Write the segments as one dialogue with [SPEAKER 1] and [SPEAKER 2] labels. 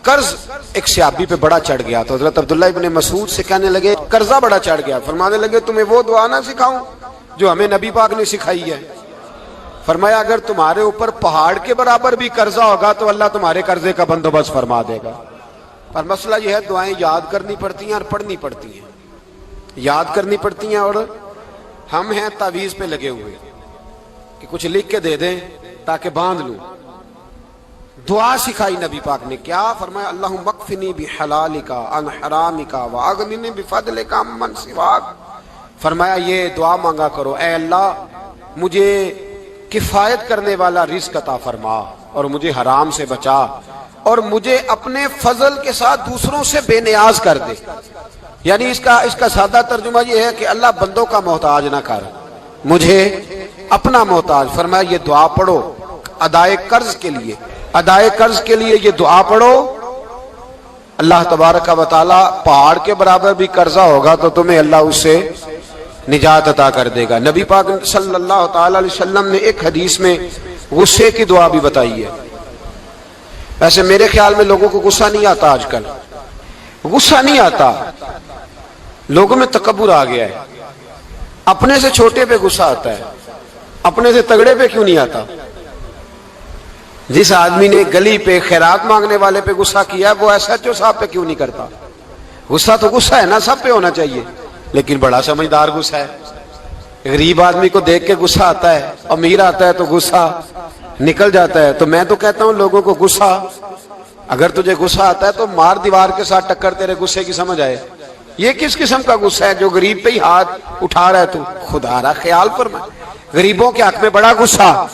[SPEAKER 1] قرض ایک صحابی پہ بڑا چڑھ گیا تو حضرت عبداللہ ابن مسعود سے کہنے لگے قرضہ بڑا چڑھ گیا. فرمانے لگے تمہیں وہ دعا نہ سکھاؤں جو ہمیں نبی پاک نے سکھائی ہے. فرمایا اگر تمہارے اوپر پہاڑ کے برابر بھی قرضہ ہوگا تو اللہ تمہارے قرضے کا بندوبست فرما دے گا. پر مسئلہ یہ ہے دعائیں یاد کرنی پڑتی ہیں اور پڑھنی پڑتی ہیں. یاد کرنی پڑتی ہیں اور ہم ہیں تعویذ پہ لگے ہوئے کہ کچھ لکھ کے دے دیں تاکہ باندھ لوں. دعا سکھائی نبی پاک نے کیا فرمایا اللہم اکفنی بحلالک عن حرامک واغننی بفضلک عمن سواک. فرمایا یہ دعا مانگا کرو اے اللہ مجھے کفایت کرنے والا رزق عطا فرما اور مجھے حرام سے بچا اور مجھے اپنے فضل کے ساتھ دوسروں سے بے نیاز کر دے. یعنی اس کا سادہ ترجمہ یہ ہے کہ اللہ بندوں کا محتاج نہ کر مجھے اپنا محتاج. فرمایا یہ دعا پڑھو ادائے قرض کے لیے. ادائے قرض کے لیے یہ دعا پڑھو. اللہ تبارک و تعالی پہاڑ کے برابر بھی قرضہ ہوگا تو تمہیں اللہ اس سے نجات عطا کر دے گا. نبی پاک صلی اللہ تعالی علیہ وسلم نے ایک حدیث میں غصے کی دعا بھی بتائی ہے. ویسے میرے خیال میں لوگوں کو غصہ نہیں آتا. آج کل غصہ نہیں آتا, لوگوں میں تکبر آ گیا ہے. اپنے سے چھوٹے پہ غصہ آتا ہے, اپنے سے تگڑے پہ کیوں نہیں آتا؟ جس آدمی نے گلی پہ خیرات مانگنے والے پہ غصہ کیا وہ ایس ایچ او صاحب پہ کیوں نہیں کرتا؟ غصہ تو غصہ ہے نا, سب پہ ہونا چاہیے, لیکن بڑا سمجھدار غصہ ہے. غریب آدمی کو دیکھ کے غصہ آتا ہے, امیر آتا ہے تو غصہ نکل جاتا ہے. تو میں تو کہتا ہوں لوگوں کو غصہ, اگر تجھے غصہ آتا ہے تو مار دیوار کے ساتھ ٹکر تیرے غصے کی سمجھ آئے. یہ کس قسم کا غصہ ہے جو غریب پہ ہی ہاتھ اٹھا رہا ہے؟ تو خدا را خیال فرما. غریبوں کے حق میں بڑا غصہ,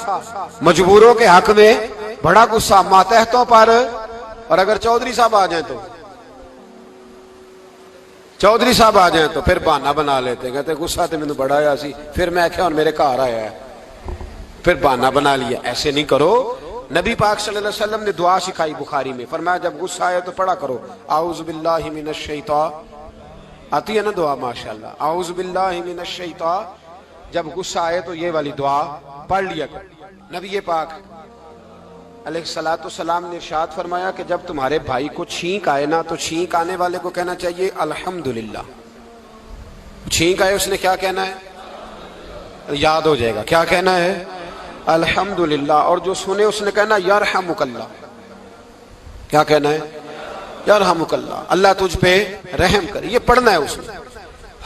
[SPEAKER 1] مجبوروں کے حق میں بڑا غصہ, ماتحتوں پر. اور اگر چودھری صاحب آ جائیں تو پھر بہانہ بنا لیتے, کہتے غصہ تو مینوں بڑا آیا سی, پھر میں کہا میرے گھر آیا ہے, پھر بہانہ بنا لیا. ایسے نہیں کرو. نبی پاک صلی اللہ علیہ وسلم نے دعا سکھائی بخاری میں. فرمایا جب غصہ آئے تو پڑھا کرو اعوذ باللہ من الشیطان. آتی ہے نا دعا ماشاءاللہ, اعوذ باللہ من الشیطان. جب غصہ آئے تو یہ والی دعا پڑھ لیا کرو. نبی پاک علیہ الصلوۃ والسلام نے ارشاد فرمایا کہ جب تمہارے بھائی کو چھینک آئے نا تو چھینک آنے والے کو کہنا چاہیے الحمدللہ. چھینک آئے اس نے کیا کہنا ہے؟ یاد ہو جائے گا کیا کہنا ہے؟ الحمدللہ. اور جو سنے اس نے کہنا یرحمک اللہ. کیا کہنا ہے؟ یرحمک اللہ, اللہ تجھ پہ رحم کرے. یہ پڑھنا ہے اس میں.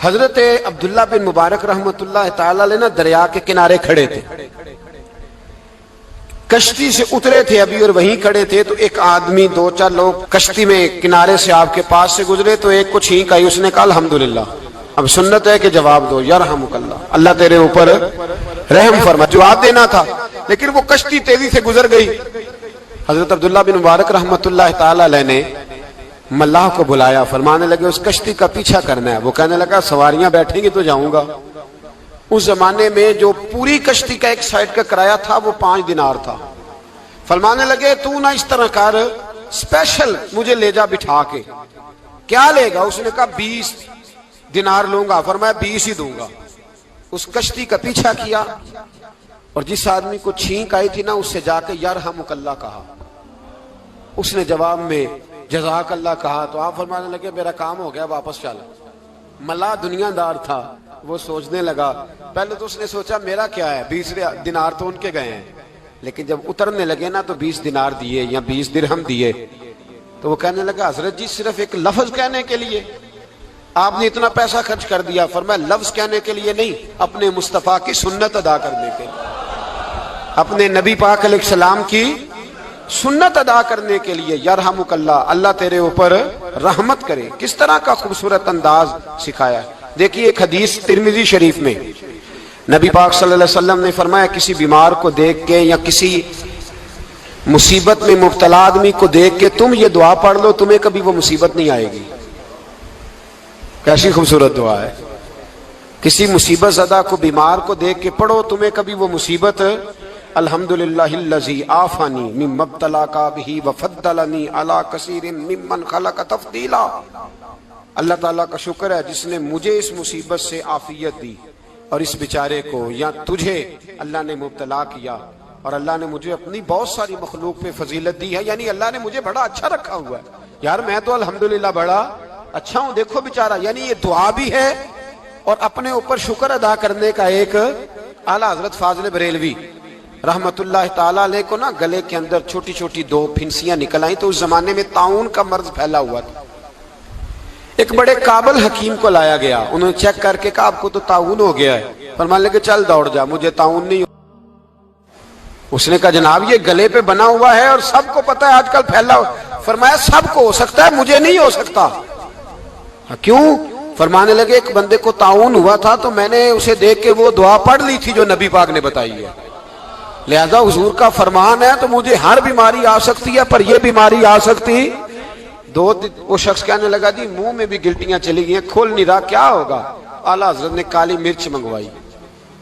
[SPEAKER 1] حضرت عبداللہ بن مبارک رحمۃ اللہ تعالی علیہ نا دریا کے کنارے کھڑے تھے, کشتی سے اترے تھے ابھی اور وہیں کھڑے تھے. تو ایک آدمی, دو چار لوگ کشتی میں کنارے سے آپ کے پاس سے گزرے تو ایک کو چھینک آئی, اس نے کہا الحمدللہ. اب سنت ہے کہ جواب دو یرحمک اللہ, اللہ تیرے اوپر رحم فرما. جواب دینا تھا لیکن وہ کشتی تیزی سے گزر گئی. حضرت عبداللہ بن مبارک رحمۃ اللہ تعالی علیہ نے ملاح کو بلایا. فرمانے لگے اس کشتی کا پیچھا کرنا ہے. وہ کہنے لگا سواریاں بیٹھیں گی تو جاؤں گا. اس زمانے میں جو پوری کشتی کا ایک سائیڈ کا کرایہ تھا وہ 5 دینار تھا. فرمانے لگے تو نہ اس طرح کر, اسپیشل مجھے لے جا بٹھا کے. کیا لے گا؟ اس نے کہا 20 دینار لوں گا. فرمایا 20 ہی دوں گا. اس کشتی کا پیچھا کیا اور جس آدمی کو چھینک آئی تھی نا اس سے جا کے یرحمک اللہ کہا. اس نے جواب میں جزاک اللہ کہا. تو آپ فرمانے لگے میرا کام ہو گیا, واپس چل. ملا دنیا دار تھا, وہ سوچنے لگا. پہلے تو اس نے سوچا میرا کیا ہے, 20 دینار تو ان کے گئے ہیں. لیکن جب اترنے لگے نا تو 20 دینار دیے یا 20 درہم دیے. تو وہ کہنے لگا حضرت جی صرف ایک لفظ کہنے کے لیے آپ نے اتنا پیسہ خرچ کر دیا. فرمایا لفظ کہنے کے لیے نہیں, اپنے مصطفیٰ کی سنت ادا کرنے کے لیے, اپنے نبی پاک علیہ السلام کی سنت ادا کرنے کے لیے. یرحمک اللہ, اللہ تیرے اوپر رحمت کرے. کس طرح کا خوبصورت انداز سکھایا. دیکھیے ایک حدیث ترمذی شریف میں نبی پاک صلی اللہ علیہ وسلم نے فرمایا کسی بیمار کو دیکھ کے یا کسی مصیبت میں مبتلا آدمی کو دیکھ کے تم یہ دعا پڑھ لو, تمہیں کبھی وہ مصیبت نہیں آئے گی. کیسی خوبصورت دعا ہے. کسی مصیبت زدہ کو, بیمار کو دیکھ کے پڑھو, تمہیں کبھی وہ مصیبت الحمدللہ الذی عافانی مما ابتلاک بہ وفضلنی علی کثیر ممن خلق تفضیلا. اللہ تعالیٰ کا شکر ہے جس نے مجھے اس مصیبت سے عافیت دی اور اس بیچارے کو یا تجھے اللہ نے مبتلا کیا اور اللہ نے مجھے اپنی بہت ساری مخلوق پہ فضیلت دی ہے. یعنی اللہ نے مجھے بڑا اچھا رکھا ہوا ہے. یار میں تو الحمدللہ بڑا اچھا ہوں، دیکھو بیچارہ. یعنی یہ دعا بھی ہے اور اپنے اوپر شکر ادا کرنے کا ایک. اعلیٰ حضرت فاضل بریلوی رحمت اللہ تعالیٰ علیہ کو نا گلے کے اندر چھوٹی چھوٹی 2 پھنسیاں نکل آئیں، تو اس زمانے میں طاعون کا مرض پھیلا ہوا تھا. ایک بڑے قابل حکیم کو لایا گیا، انہوں نے چیک کر کے کہا آپ کو تو طاعون ہو گیا ہے. فرمانے لگے چل دوڑ جا، مجھے طاعون نہیں. اس نے کہا جناب یہ گلے پہ بنا ہوا ہے اور سب کو پتا ہے آج کل پھیلا ہوا. فرمایا سب کو ہو سکتا ہے، مجھے نہیں ہو سکتا. کیوں؟ فرمانے لگے ایک بندے کو طاعون ہوا تھا تو میں نے اسے دیکھ کے وہ دعا پڑھ لی تھی جو نبی پاک نے بتائی ہے، لہذا حضور کا فرمان ہے تو مجھے ہر بیماری آ سکتی ہے پر یہ بیماری آ سکتی. وہ شخص کہنے لگا جی منہ میں بھی گلٹیاں چلی گئی ہیں، کھول نہیں رہا، کیا ہوگا؟ اعلیٰ حضرت نے کالی مرچ منگوائی،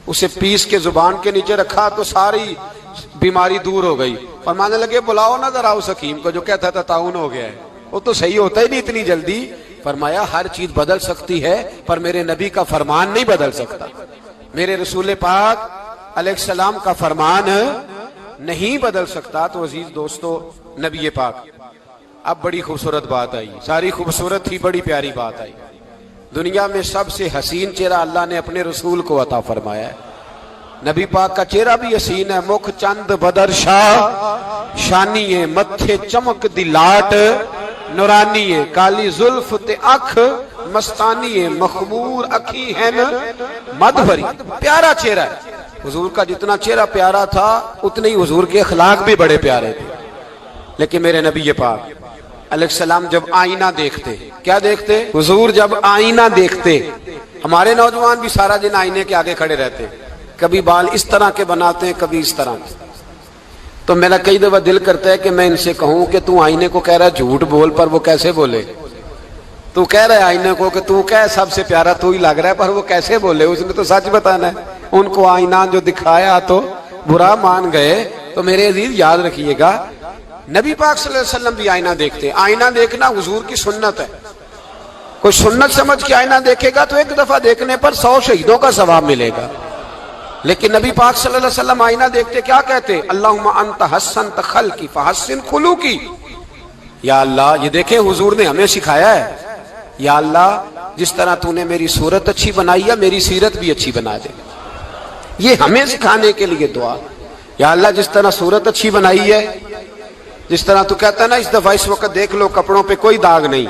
[SPEAKER 1] اسے پیس کے زبان کے نیچے رکھا تو ساری بیماری دور ہو گئی. فرمانے لگے بلاؤ نہ ذرا اس حکیم کو جو کہتا تھا طاعون ہو گیا ہے، وہ تو صحیح ہوتا ہی نہیں اتنی جلدی. فرمایا ہر چیز بدل سکتی ہے پر میرے نبی کا فرمان نہیں بدل سکتا، میرے رسول پاک علیہ السلام کا فرمان نہیں بدل سکتا. تو عزیز دوستو، نبی پاک اب بڑی خوبصورت بات آئی، ساری خوبصورت تھی، بڑی پیاری بات آئی. دنیا میں سب سے حسین چہرہ اللہ نے اپنے رسول کو عطا فرمایا ہے. نبی پاک کا چہرہ بھی حسین ہے. مکھ چند بدر شاہ شانی ہے، متھے چمک دی لاٹ نورانی ہے، کالی زلف تے اکھ مستانی ہے، مخمور اکھی ہے مد بھری. پیارا چہرہ ہے حضور کا. جتنا چہرہ پیارا تھا اتنے ہی حضور کے اخلاق بھی بڑے پیارے تھے. لیکن میرے نبی پاک علیہ السلام جب آئینہ دیکھتے، کیا دیکھتے؟ حضور جب آئینہ دیکھتے، ہمارے نوجوان بھی سارا دن آئینے کے آگے کھڑے رہتے، کبھی بال اس طرح کے بناتے ہیں کبھی اس طرح کے. تو میرا کئی دفعہ دل کرتا ہے کہ میں ان سے کہوں کہ تو آئینے کو کہہ رہا ہے جھوٹ بول، پر وہ کیسے بولے؟ تو کہہ رہا ہے آئینے کو کہ تو کہہ سب سے پیارا تو ہی لگ رہا ہے، پر وہ کیسے بولے؟ اس نے تو سچ بتانا ہے. ان کو آئینہ جو دکھایا تو برا مان گئے. تو میرے عزیز یاد رکھیے گا نبی پاک صلی اللہ علیہ وسلم بھی آئینہ دیکھتے. آئینہ دیکھنا حضور کی سنت ہے. کوئی سنت سمجھ کے آئینہ دیکھے گا تو ایک دفعہ دیکھنے پر 100 شہیدوں کا ثواب ملے گا. لیکن نبی پاک صلی اللہ علیہ وسلم آئینہ دیکھتے کیا کہتے؟ اللہم انت حسنت خلقی فحسن خلوقی. یا اللہ، یہ دیکھیں حضور نے ہمیں سکھایا ہے، یا اللہ جس طرح تو نے میری صورت اچھی بنائی ہے میری سیرت بھی اچھی بنا دے. یہ ہمیں سکھانے کے لیے دعا. یا اللہ جس طرح صورت اچھی بنائی ہے، جس طرح تو کہتا ہے نا اس دفعہ اس وقت دیکھ لو کپڑوں پہ کوئی داغ نہیں،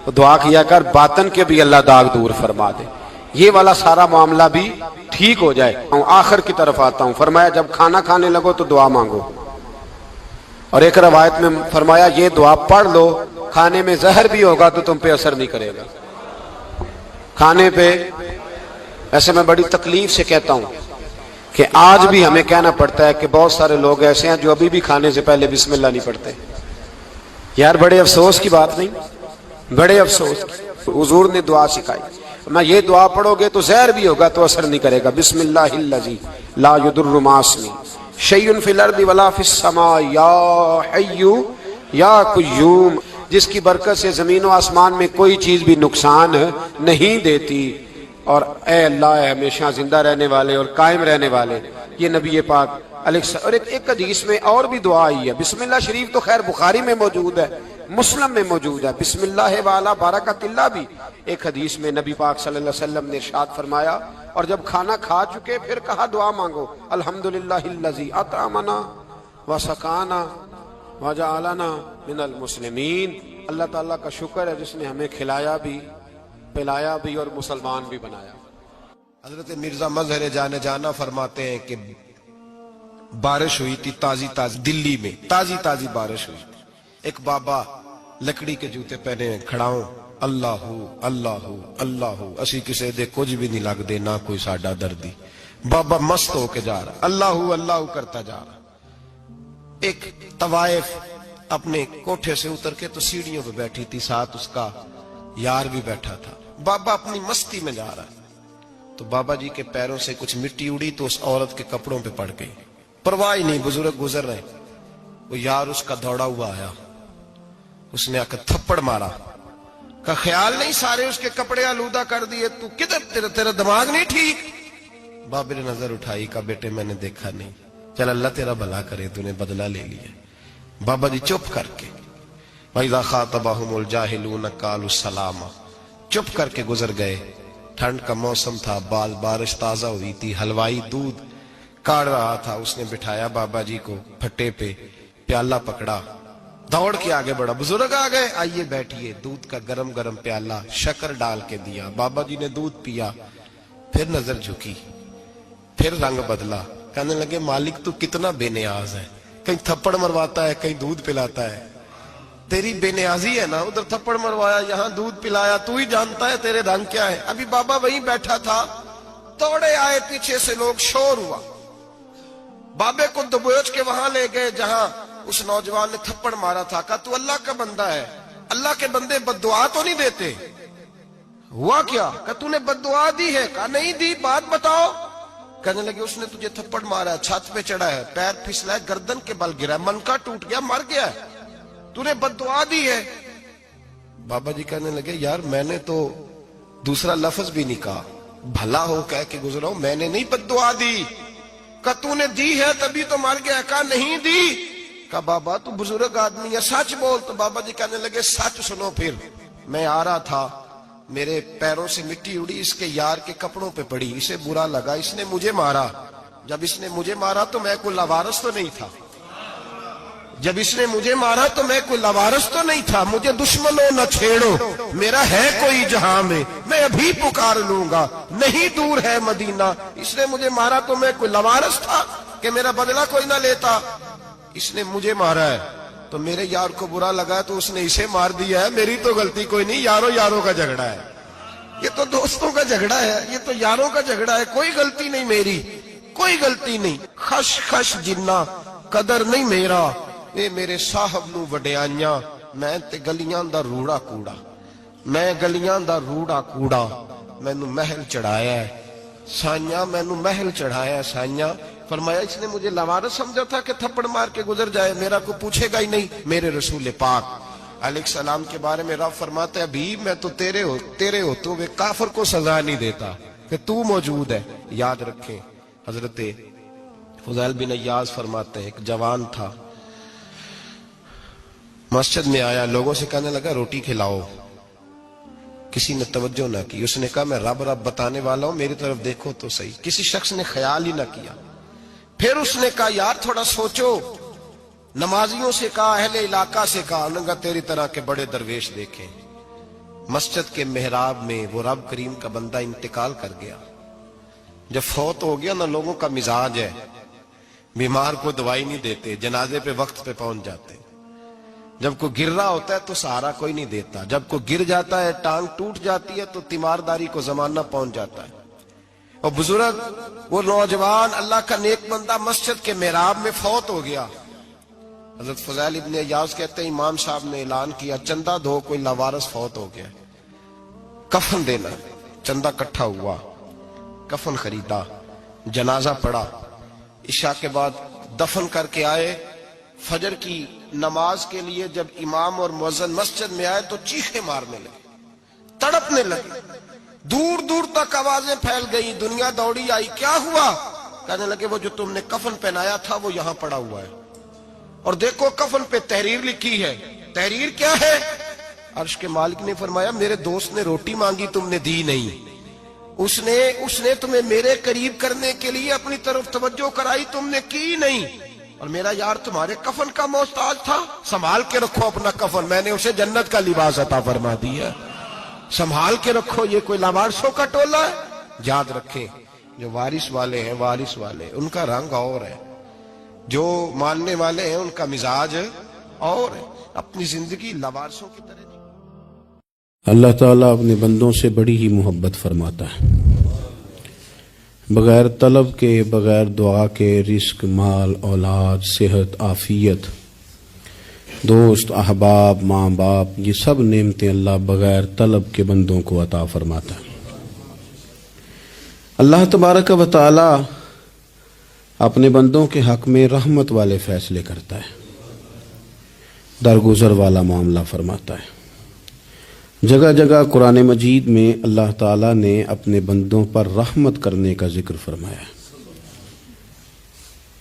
[SPEAKER 1] تو دعا کیا کر باطن کے بھی اللہ داغ دور فرما دے، یہ والا سارا معاملہ بھی ٹھیک ہو جائے. آخر کی طرف آتا ہوں. فرمایا جب کھانا کھانے لگو تو دعا مانگو. اور ایک روایت میں فرمایا یہ دعا پڑھ لو، کھانے میں زہر بھی ہوگا تو تم پہ اثر نہیں کرے گا. کھانے پہ ایسے میں بڑی تکلیف سے کہتا ہوں کہ آج بھی ہمیں کہنا پڑتا ہے کہ بہت سارے لوگ ایسے ہیں جو ابھی بھی کھانے سے پہلے بسم اللہ نہیں پڑھتے. یار بڑے افسوس کی بات نہیں؟ بڑے افسوس. حضور نے دعا سکھائی، میں یہ دعا پڑھو گے تو زہر بھی ہوگا تو اثر نہیں کرے گا. بسم اللہ الذی لا یضر مع اسمہ شیء فی الارض ولا فی السماء یا حی یا قیوم، جس کی برکت سے زمین و آسمان میں کوئی چیز بھی نقصان نہیں دیتی. اور اے اللہ اے ہمیشہ زندہ رہنے والے اور قائم رہنے والے. یہ نبی پاک علیہ السلام. اور ایک حدیث میں اور بھی دعا آئی ہے. بسم اللہ شریف تو خیر بخاری میں موجود ہے، مسلم میں موجود ہے. بسم اللہ والا برکت اللہ بھی ایک حدیث میں نبی پاک صلی اللہ علیہ وسلم نے ارشاد فرمایا. اور جب کھانا کھا چکے پھر کہا دعا مانگو، الحمدللہ الذی اطعمنا وسقانا وجعلنا من المسلمین. اللہ تعالیٰ کا شکر ہے جس نے ہمیں کھلایا بھی پلایا بھی اور مسلمان بھی بنایا.
[SPEAKER 2] حضرت مرزا مظہر جانا فرماتے ہیں کہ بارش ہوئی تھی تازی دلی میں تازی بارش ہوئی تھی. ایک بابا لکڑی کے جوتے پہنے کھڑا ہوں، اللہ اللہ اللہ، اسی کسے دے کچھ بھی نہیں لگ دے نہ کوئی ساڈا دردی. بابا مست ہو کے جا رہا، اللہ اللہ کرتا جا رہا. ایک طوائف اپنے کوٹھے سے اتر کے تو سیڑھیوں پہ بیٹھی تھی، ساتھ اس کا یار بھی بیٹھا تھا. بابا اپنی مستی میں جا رہا ہے تو بابا جی کے پیروں سے کچھ مٹی اڑی تو اس عورت کے کپڑوں پہ پڑ گئی. پرواہ نہیں، بزرگ گزر رہے. وہ یار اس کا دوڑا ہوا آیا، اس نے آ کر تھپڑ مارا. کا خیال نہیں سارے اس کے کپڑے آلودہ کر دیے، تو کدھر تیرا دماغ نہیں ٹھیک؟ بابے نے نظر اٹھائی، کہا بیٹے میں نے دیکھا نہیں، چل اللہ تیرا بھلا کرے، تو نے بدلہ لے لیا. بابا جی چپ کر کے وَإِذَا خَاطَبَهُمُ الْجَاهِلُونَ قَالُوا سَلَامًا، چپ کر کے گزر گئے. ٹھنڈ کا موسم تھا، بارش تازہ ہوئی تھی، حلوائی دودھ کاڑ رہا تھا. اس نے بٹھایا بابا جی کو پھٹے پہ، پیالہ پکڑا، دوڑ کے آگے بڑھا. بزرگ آ گئے، آئیے بیٹھیے. دودھ کا گرم گرم پیالہ شکر ڈال کے دیا. بابا جی نے دودھ پیا، پھر نظر جھکی، پھر رنگ بدلا. کہنے لگے مالک تو کتنا بے نیاز ہے، کہیں تھپڑ مرواتا ہے، کہیں دودھ پلاتا ہے. تیری بے نیازی ہے نا، ادھر تھپڑ مروایا، یہاں دودھ پلایا، تو ہی جانتا ہے تیرے رنگ کیا ہے. ابھی بابا وہیں بیٹھا تھا، توڑے آئے پیچھے سے لوگ، شور ہوا. بابے کو دبوچ کے وہاں لے گئے جہاں اس نوجوان نے تھپڑ مارا تھا. کہا تو اللہ کا بندہ ہے، اللہ کے بندے بد دعا تو نہیں دیتے. ہوا کیا؟ کہا تو نے بد دعا دی ہے. کہا نہیں دی، بات بتاؤ. کہنے لگے اس نے تجھے تھپڑ مارا ہے، چھت پہ چڑھا ہے، پیر پھسلا ہے، گردن کے بل گرا ہے، منکا ٹوٹ گیا، مر گیا ہے، تو نے بد دعا دی ہے. بابا جی کہنے لگے یار میں نے تو دوسرا لفظ بھی نہیں کہا، بھلا ہو کہہ کے گزرا ہوں، میں نے نہیں بد دعا دی. کہا تو نے دی ہے تبھی تو مر گیا. کہا نہیں دی. کہا بابا تو بزرگ آدمی ہے، سچ بول. تو بابا جی کہنے لگے سچ سنو. پھر میں آ رہا تھا، میرے پیروں سے مٹی اڑی، اس کے یار کے کپڑوں پہ پڑی، اسے برا لگا، اس نے مجھے مارا. جب اس نے مجھے مارا تو میں کوئی لاوارث تو نہیں تھا، جب اس نے مجھے مارا تو میں کوئی لاوارث تو نہیں تھا. مجھے دشمنوں نہ چھیڑو، میرا ہے کوئی جہاں میں ابھی پکار لوں گا، نہیں دور ہے مدینہ. اس نے مجھے مارا تو میں کوئی لاوارث تھا کہ میرا بدلہ کوئی نہ لیتا. اس نے مجھے مارا ہے تو میرے یار کو برا لگا تو اس نے اسے مار دیا ہے، میری تو غلطی کوئی نہیں. یاروں کا جھگڑا ہے، یہ تو دوستوں کا جھگڑا ہے، یہ تو یاروں کا جھگڑا ہے، کوئی غلطی نہیں میری، کوئی غلطی نہیں. خش خش جنہ قدر نہیں میرا، اے میرے صاحب نو وڈیاں، میں تے گلیاں دا روڑا کوڑا، میں گلیاں دا روڑا کوڑا. مینوں محل چڑھایا ہے سائیاں، مینوں محل چڑھایا ہے سائیاں. فرمایا اس نے مجھے لاوارث سمجھا تھا کہ تھپڑ مار کے گزر جائے، میرا کو پوچھے گا ہی نہیں. میرے رسول پاک علیہ السلام کے بارے میں رب فرماتا ہے ابھی میں تو تیرے ہوتے ہوئے کافر کو سزا نہیں دیتا کہ تو موجود ہے. یاد رکھیں حضرت فضیل بن ایاز فرماتے ہیں ایک جوان تھا، مسجد میں آیا، لوگوں سے کہنے لگا روٹی کھلاؤ. کسی نے توجہ نہ کی. اس نے کہا میں رب بتانے والا ہوں، میری طرف دیکھو تو صحیح. کسی شخص نے خیال ہی نہ کیا. پھر اس نے کہا یار تھوڑا سوچو. نمازیوں سے کہا، اہل علاقہ سے کہا، انہوں نے کہا تیری طرح کے بڑے درویش دیکھیں. مسجد کے محراب میں وہ رب کریم کا بندہ انتقال کر گیا. جب فوت ہو گیا نا، لوگوں کا مزاج ہے، بیمار کو دوائی نہیں دیتے، جنازے پہ وقت پہ پہنچ جاتے. جب کوئی گر رہا ہوتا ہے تو سہارا کوئی نہیں دیتا، جب کوئی گر جاتا ہے، ٹانگ ٹوٹ جاتی ہے تو تیمارداری کو زمانہ پہنچ جاتا ہے. اور بزرگ وہ نوجوان اللہ کا نیک بندہ مسجد کے محراب میں فوت ہو گیا. حضرت فضیل ابن ایاز کہتے ہیں امام صاحب نے اعلان کیا چندہ دو، کوئی لاوارث فوت ہو گیا، کفن دینا. چندہ کٹھا ہوا، کفن خریدا، جنازہ پڑا. عشاء کے بعد دفن کر کے آئے. فجر کی نماز کے لیے جب امام اور مؤذن مسجد میں آئے تو چیخیں مارنے لگے، تڑپنے لگے. دور دور تک آوازیں پھیل گئی، دنیا دوڑی آئی. کیا ہوا؟ کہنے لگے وہ جو تم نے کفن پہنایا تھا وہ یہاں پڑا ہوا ہے، اور دیکھو کفن پہ تحریر لکھی ہے. تحریر کیا ہے؟ عرش کے مالک نے فرمایا میرے دوست نے روٹی مانگی تم نے دی نہیں، اس نے تمہیں میرے قریب کرنے کے لیے اپنی طرف توجہ کرائی، تم نے کی نہیں. اور میرا یار تمہارے کفن کا محتاج تھا، سنبھال کے رکھو اپنا کفن، میں نے اسے جنت کا لباس عطا فرما دیا، سنبھال کے رکھو. یہ کوئی لاوارثوں کا ٹولہ ہے؟ یاد رکھیں جو وارث والے ہیں، وارث والے ان کا رنگ اور ہے، جو ماننے والے ہیں ان کا مزاج اور ہے. اپنی زندگی لاوارثوں کی طرح نہیں.
[SPEAKER 3] اللہ تعالیٰ اپنے بندوں سے بڑی ہی محبت فرماتا ہے. بغیر طلب کے، بغیر دعا کے رزق، مال، اولاد، صحت، عافیت، دوست، احباب، ماں باپ، یہ سب نعمتیں اللہ بغیر طلب کے بندوں کو عطا فرماتا ہے. اللہ تبارک و تعالی اپنے بندوں کے حق میں رحمت والے فیصلے کرتا ہے، درگزر والا معاملہ فرماتا ہے. جگہ جگہ قرآن مجید میں اللہ تعالیٰ نے اپنے بندوں پر رحمت کرنے کا ذکر فرمایا ہے.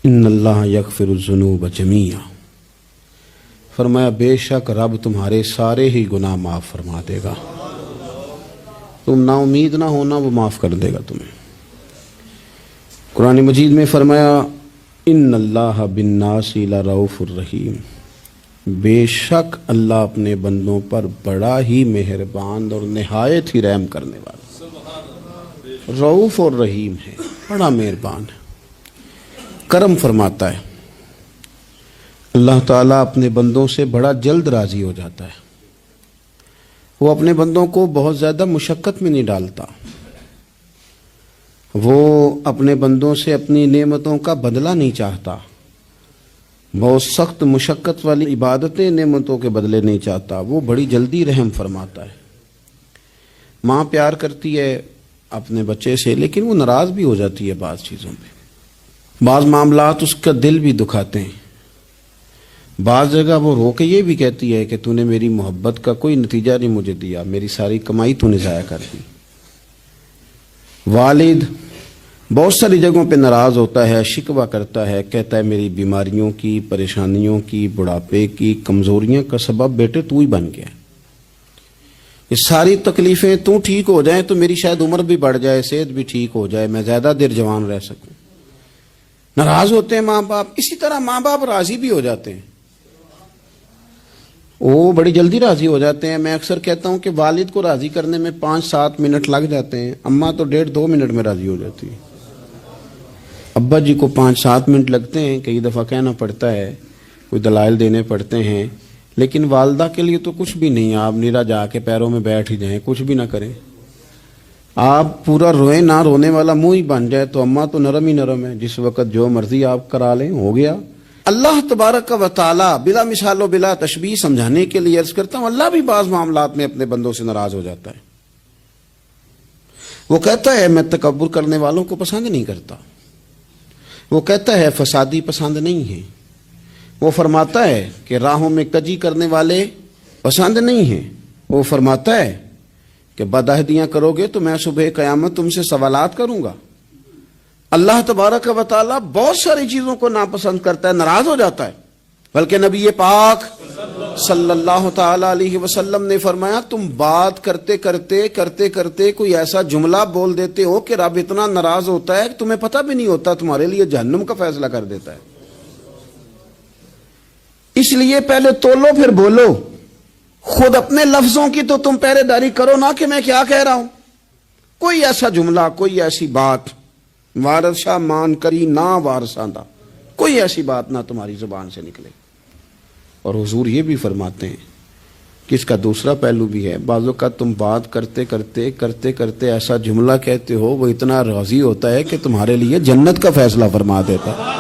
[SPEAKER 3] ان اللہ یغفر الذنوب جمیعا. فرمایا بے شک رب تمہارے سارے ہی گناہ معاف فرما دے گا. تم نا امید نہ ہونا، وہ معاف کر دے گا تمہیں. قرآن مجید میں فرمایا ان اللہ بالناس لرؤوف الرحیم، بے شک اللہ اپنے بندوں پر بڑا ہی مہربان اور نہایت ہی رحم کرنے والا رؤوف اور رحیم ہے، بڑا مہربان ہے، کرم فرماتا ہے. اللہ تعالیٰ اپنے بندوں سے بڑا جلد راضی ہو جاتا ہے. وہ اپنے بندوں کو بہت زیادہ مشقت میں نہیں ڈالتا. وہ اپنے بندوں سے اپنی نعمتوں کا بدلہ نہیں چاہتا. بہت سخت مشقت والی عبادتیں نعمتوں کے بدلے نہیں چاہتا. وہ بڑی جلدی رحم فرماتا ہے. ماں پیار کرتی ہے اپنے بچے سے، لیکن وہ ناراض بھی ہو جاتی ہے بعض چیزوں پہ. بعض معاملات اس کا دل بھی دکھاتے ہیں. بعض جگہ وہ رو کے یہ بھی کہتی ہے کہ تو نے میری محبت کا کوئی نتیجہ نہیں مجھے دیا، میری ساری کمائی تو نے ضائع کر دی. والد بہت ساری جگہوں پہ ناراض ہوتا ہے، شکوہ کرتا ہے، کہتا ہے میری بیماریوں کی، پریشانیوں کی، بڑھاپے کی، کمزوریاں کا سبب بیٹے تو ہی بن گیا. یہ ساری تکلیفیں تو ٹھیک ہو جائیں تو میری شاید عمر بھی بڑھ جائے، صحت بھی ٹھیک ہو جائے، میں زیادہ دیر جوان رہ سکوں. ناراض ہوتے ہیں ماں باپ. اسی طرح ماں باپ راضی بھی ہو جاتے ہیں، وہ بڑی جلدی راضی ہو جاتے ہیں. میں اکثر کہتا ہوں کہ والد کو راضی کرنے میں 5-7 منٹ لگ جاتے ہیں، اماں تو 1.5-2 منٹ میں راضی ہو جاتی ہے. ابا جی کو 5-7 منٹ لگتے ہیں، کئی دفعہ کہنا پڑتا ہے، کوئی دلائل دینے پڑتے ہیں. لیکن والدہ کے لیے تو کچھ بھی نہیں. آپ نیرا جا کے پیروں میں بیٹھ ہی جائیں، کچھ بھی نہ کریں، آپ پورا روئیں نہ، رونے والا منہ ہی بن جائے تو اماں تو نرم ہی نرم ہے، جس وقت جو مرضی آپ کرا لیں ہو گیا. اللہ تبارک و تعالی بلا مثال و بلا تشبیہ سمجھانے کے لیے عرض کرتا ہوں، اللہ بھی بعض معاملات میں اپنے بندوں سے ناراض ہو جاتا ہے. وہ کہتا ہے میں تکبر کرنے والوں کو پسند نہیں کرتا. وہ کہتا ہے فسادی پسند نہیں ہے. وہ فرماتا ہے کہ راہوں میں کجی کرنے والے پسند نہیں ہیں. وہ فرماتا ہے کہ بدعہدیاں کرو گے تو میں صبح قیامت تم سے سوالات کروں گا. اللہ تبارک و تعالیٰ بہت ساری چیزوں کو ناپسند کرتا ہے، ناراض ہو جاتا ہے. بلکہ نبی پاک صلی اللہ تعالی علیہ وسلم نے فرمایا تم بات کرتے کرتے کوئی ایسا جملہ بول دیتے ہو کہ رب اتنا ناراض ہوتا ہے کہ تمہیں پتہ بھی نہیں ہوتا، تمہارے لیے جہنم کا فیصلہ کر دیتا ہے. اس لیے پہلے تولو پھر بولو. خود اپنے لفظوں کی تو تم پہرے داری کرو نا کہ میں کیا کہہ رہا ہوں. کوئی ایسا جملہ، کوئی ایسی بات وارث شاہ مان کری نہ وارثاندہ، کوئی ایسی بات نہ تمہاری زبان سے نکلے. اور حضور یہ بھی فرماتے ہیں کہ اس کا دوسرا پہلو بھی ہے. بعض اوقات تم بات کرتے ایسا جملہ کہتے ہو وہ اتنا راضی ہوتا ہے کہ تمہارے لیے جنت کا فیصلہ فرما دیتا ہے.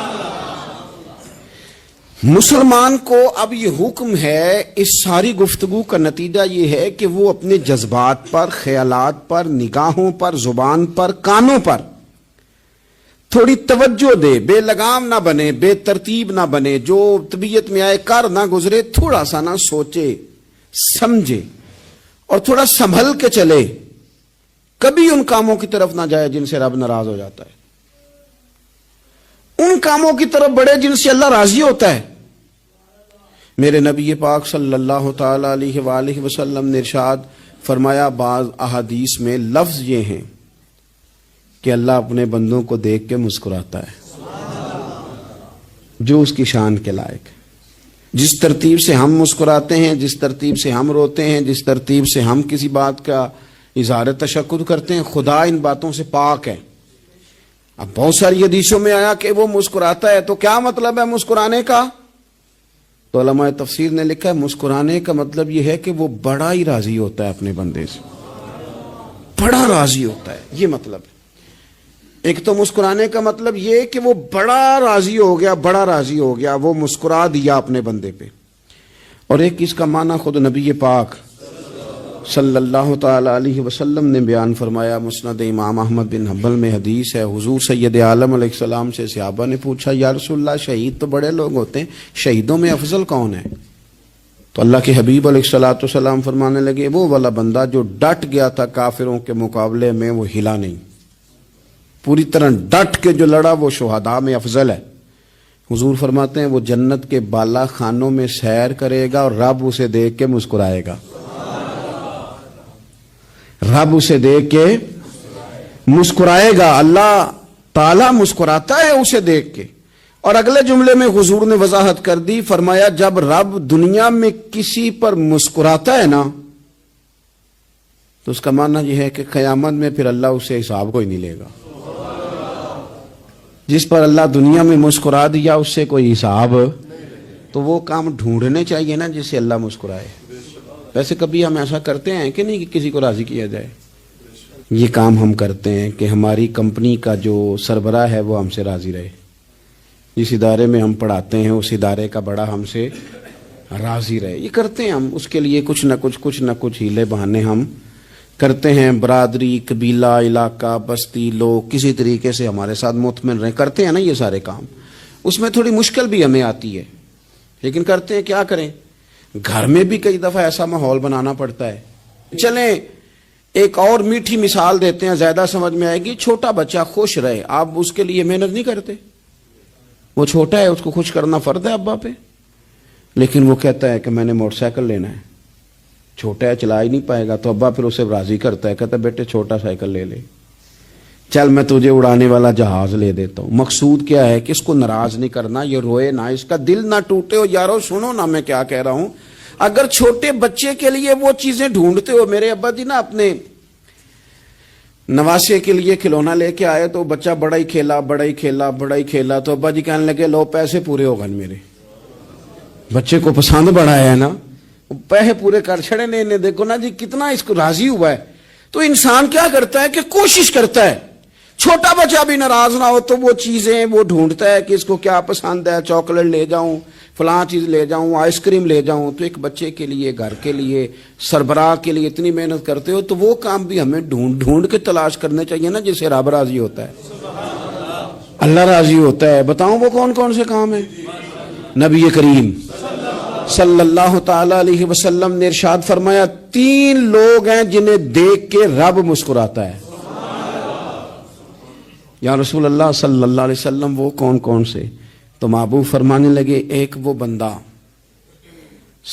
[SPEAKER 3] مسلمان کو اب یہ حکم ہے، اس ساری گفتگو کا نتیجہ یہ ہے کہ وہ اپنے جذبات پر، خیالات پر، نگاہوں پر، زبان پر، کانوں پر تھوڑی توجہ دے. بے لگام نہ بنے، بے ترتیب نہ بنے، جو طبیعت میں آئے کر نہ گزرے. تھوڑا سا نہ سوچے سمجھے اور تھوڑا سنبھل کے چلے. کبھی ان کاموں کی طرف نہ جائے جن سے رب ناراض ہو جاتا ہے. ان کاموں کی طرف بڑھے جن سے اللہ راضی ہوتا ہے. میرے نبی پاک صلی اللہ تعالی علیہ وآلہ وسلم نے ارشاد فرمایا، بعض احادیث میں لفظ یہ ہیں کہ اللہ اپنے بندوں کو دیکھ کے مسکراتا ہے جو اس کی شان کے لائق. جس ترتیب سے ہم مسکراتے ہیں، جس ترتیب سے ہم روتے ہیں، جس ترتیب سے ہم کسی بات کا اظہار تشکر کرتے ہیں، خدا ان باتوں سے پاک ہے. اب بہت ساری حدیثوں میں آیا کہ وہ مسکراتا ہے، تو کیا مطلب ہے مسکرانے کا؟ تو علماء تفسیر نے لکھا ہے مسکرانے کا مطلب یہ ہے کہ وہ بڑا ہی راضی ہوتا ہے اپنے بندے سے، بڑا راضی ہوتا ہے. یہ مطلب ہے. ایک تو مسکرانے کا مطلب یہ کہ وہ بڑا راضی ہو گیا، وہ مسکرا دیا اپنے بندے پہ. اور ایک اس کا معنی خود نبی پاک صلی اللہ تعالی علیہ وسلم نے بیان فرمایا. مسند امام احمد بن حنبل میں حدیث ہے، حضور سید عالم علیہ السلام سے صحابہ نے پوچھا یا رسول اللہ شہید تو بڑے لوگ ہوتے ہیں، شہیدوں میں افضل کون ہے؟ تو اللہ کے حبیب علیہ السلام فرمانے لگے وہ والا بندہ جو ڈٹ گیا تھا کافروں کے مقابلے میں، وہ ہلا نہیں، پوری طرح ڈٹ کے جو لڑا وہ شہداء میں افضل ہے. حضور فرماتے ہیں وہ جنت کے بالا خانوں میں سیر کرے گا اور رب اسے دیکھ کے مسکرائے گا. رب اسے دیکھ کے مسکرائے گا. اللہ تعالیٰ مسکراتا ہے اسے دیکھ کے. اور اگلے جملے میں حضور نے وضاحت کر دی, فرمایا جب رب دنیا میں کسی پر مسکراتا ہے نا تو اس کا معنی یہ ہے کہ قیامت میں پھر اللہ اسے حساب کو ہی نہیں لے گا. جس پر اللہ دنیا میں مسکرا دیا اس سے کوئی حساب, تو وہ کام ڈھونڈنے چاہیے نا جس سے اللہ مسکرائے. ویسے کبھی ہم ایسا کرتے ہیں کہ نہیں کہ کسی کو راضی کیا جائے؟ یہ کام ہم کرتے ہیں کہ ہماری کمپنی کا جو سربراہ ہے وہ ہم سے راضی رہے. جس ادارے میں ہم پڑھاتے ہیں اس ادارے کا بڑا ہم سے راضی رہے. یہ کرتے ہیں ہم, اس کے لیے کچھ نہ کچھ ہیلے بہانے ہم کرتے ہیں. برادری, قبیلہ, علاقہ, بستی, لوگ کسی طریقے سے ہمارے ساتھ مطمئن رہیں, کرتے ہیں نا یہ سارے کام. اس میں تھوڑی مشکل بھی ہمیں آتی ہے لیکن کرتے ہیں. کیا کریں, گھر میں بھی کئی دفعہ ایسا ماحول بنانا پڑتا ہے. چلیں ایک اور میٹھی مثال دیتے ہیں, زیادہ سمجھ میں آئے گی. چھوٹا بچہ خوش رہے, آپ اس کے لیے محنت نہیں کرتے. وہ چھوٹا ہے, اس کو خوش کرنا فرض ہے ابا پہ, لیکن وہ کہتا ہے کہ میں نے موٹر سائیکل لینا ہے. چھوٹا ہے, چلا ہی نہیں پائے گا, تو ابا پھر اسے راضی کرتا ہے, کہتا ہے بیٹے چھوٹا سائیکل لے لے, چل میں تجھے اڑانے والا جہاز لے دیتا ہوں. مقصود کیا ہے کہ اس کو ناراض نہیں کرنا, یہ روئے نہ, اس کا دل نہ ٹوٹے. ہو یارو سنو نا میں کیا کہہ رہا ہوں. اگر چھوٹے بچے کے لیے وہ چیزیں ڈھونڈتے ہو, میرے ابا جی نا اپنے نواسے کے لیے کھلونا لے کے آئے تو بچہ بڑا ہی کھیلا, تو ابا جی کہنے لگے لو پیسے پورے ہو گئے میرے. بچے کو پسند بڑا ہے نا, پیسے پورے کر چھڑے نے, دیکھو نا جی کتنا اس کو راضی ہوا ہے. تو انسان کیا کرتا ہے کہ کوشش کرتا ہے, چھوٹا بچہ بھی ناراض نہ ہو تو وہ چیزیں وہ ڈھونڈتا ہے کہ اس کو کیا پسند ہے, چاکلیٹ لے جاؤں, فلاں چیز لے جاؤں, آئس کریم لے جاؤں. تو ایک بچے کے لیے, گھر کے لیے, سربراہ کے لیے اتنی محنت کرتے ہو, تو وہ کام بھی ہمیں ڈھونڈ کے تلاش کرنے چاہیے نا جس سے رب راضی ہوتا ہے, اللہ راضی ہوتا ہے. بتاؤں وہ کون کون سے کام ہیں؟ نبی کریم صلی اللہ تعالی علیہ وسلم نے ارشاد فرمایا 3 لوگ ہیں جنہیں دیکھ کے رب مسکراتا ہے. یا رسول اللہ صلی اللہ علیہ وسلم وہ کون کون سے؟ تو محبوب فرمانے لگے ایک وہ بندہ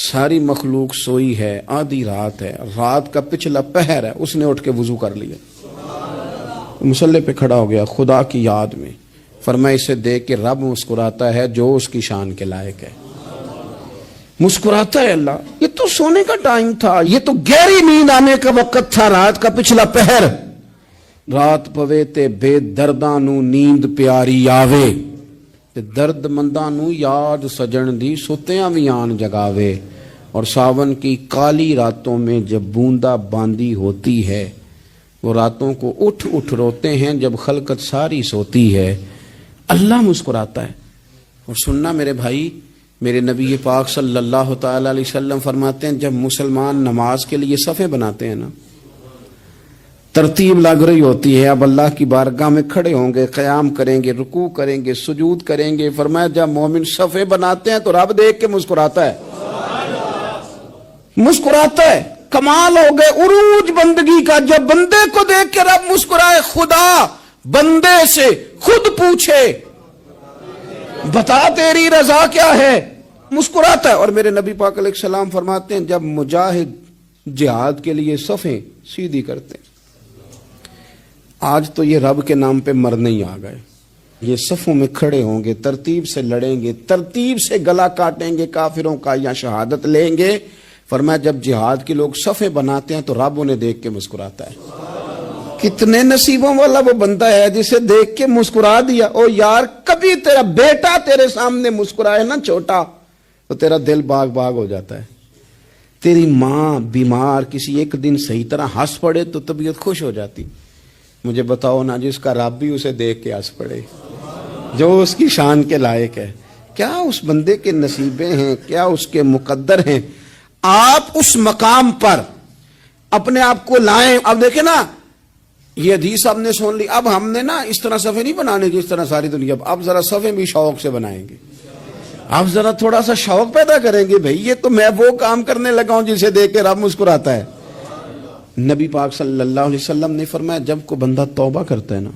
[SPEAKER 3] ساری مخلوق سوئی ہے, آدھی رات ہے, رات کا پچھلا پہر ہے, اس نے اٹھ کے وضو کر لیا, مصلی پہ کھڑا ہو گیا خدا کی یاد میں. فرمایا اسے دیکھ کے رب مسکراتا ہے جو اس کی شان کے لائق ہے. مسکراتا ہے اللہ. یہ تو سونے کا ٹائم تھا, یہ تو گہری نیند آنے کا وقت تھا, رات کا پچھلا پہر. رات پوے تے بے درداں نو نیند پیاری آوے, تے درد منداں نو یاد سجن دی ستیاں وی آن جگاوے. اور ساون کی کالی راتوں میں جب بوندا باندی ہوتی ہے, وہ راتوں کو اٹھ روتے ہیں جب خلقت ساری سوتی ہے. اللہ مسکراتا ہے. اور سننا میرے بھائی, میرے نبی پاک صلی اللہ تعالی علیہ وسلم فرماتے ہیں جب مسلمان نماز کے لیے صفیں بناتے ہیں نا, ترتیب لگ رہی ہوتی ہے, اب اللہ کی بارگاہ میں کھڑے ہوں گے, قیام کریں گے, رکوع کریں گے, سجود کریں گے. فرمایا جب مومن صفیں بناتے ہیں تو رب دیکھ کے مسکراتا ہے, مسکراتا ہے. کمال ہو گئے عروج بندگی کا, جب بندے کو دیکھ کے رب مسکرائے. خدا بندے سے خود پوچھے بتا تیری رضا کیا ہے, مسکراتا ہے. اور میرے نبی پاک علیہ السلام فرماتے ہیں جب مجاہد جہاد کے لیے صفیں سیدھی کرتے ہیں, آج تو یہ رب کے نام پہ مرنے ہی آ گئے, یہ صفوں میں کھڑے ہوں گے, ترتیب سے لڑیں گے, ترتیب سے گلا کاٹیں گے کافروں کا یا شہادت لیں گے. فرمایا جب جہاد کے لوگ صفیں بناتے ہیں تو رب انہیں دیکھ کے مسکراتا ہے. کتنے نصیبوں والا وہ بندہ ہے جسے دیکھ کے مسکرا دیا. او یار کبھی تیرا بیٹا تیرے سامنے مسکرائے نا چھوٹا, تو تیرا دل باغ باغ ہو جاتا ہے. تیری ماں بیمار کسی ایک دن صحیح طرح ہنس پڑے تو طبیعت خوش ہو جاتی. مجھے بتاؤ نا جس کا رب بھی اسے دیکھ کے ہنس پڑے, جو اس کی شان کے لائق ہے, کیا اس بندے کے نصیبیں ہیں, کیا اس کے مقدر ہیں. آپ اس مقام پر اپنے آپ کو لائیں. اب دیکھیں نا یہ حدیث آپ نے سن لی, اب ہم نے نا اس طرح صفیں نہیں بنانے جس طرح ساری دنیا, اب ذرا صفیں بھی شوق سے بنائیں گے. اب ذرا تھوڑا سا شوق پیدا کریں گے, بھئی یہ تو میں وہ کام کرنے لگا ہوں جسے دیکھ کے رب مسکراتا ہے. نبی پاک صلی اللہ علیہ وسلم نے فرمایا جب کو بندہ توبہ کرتا ہے نا,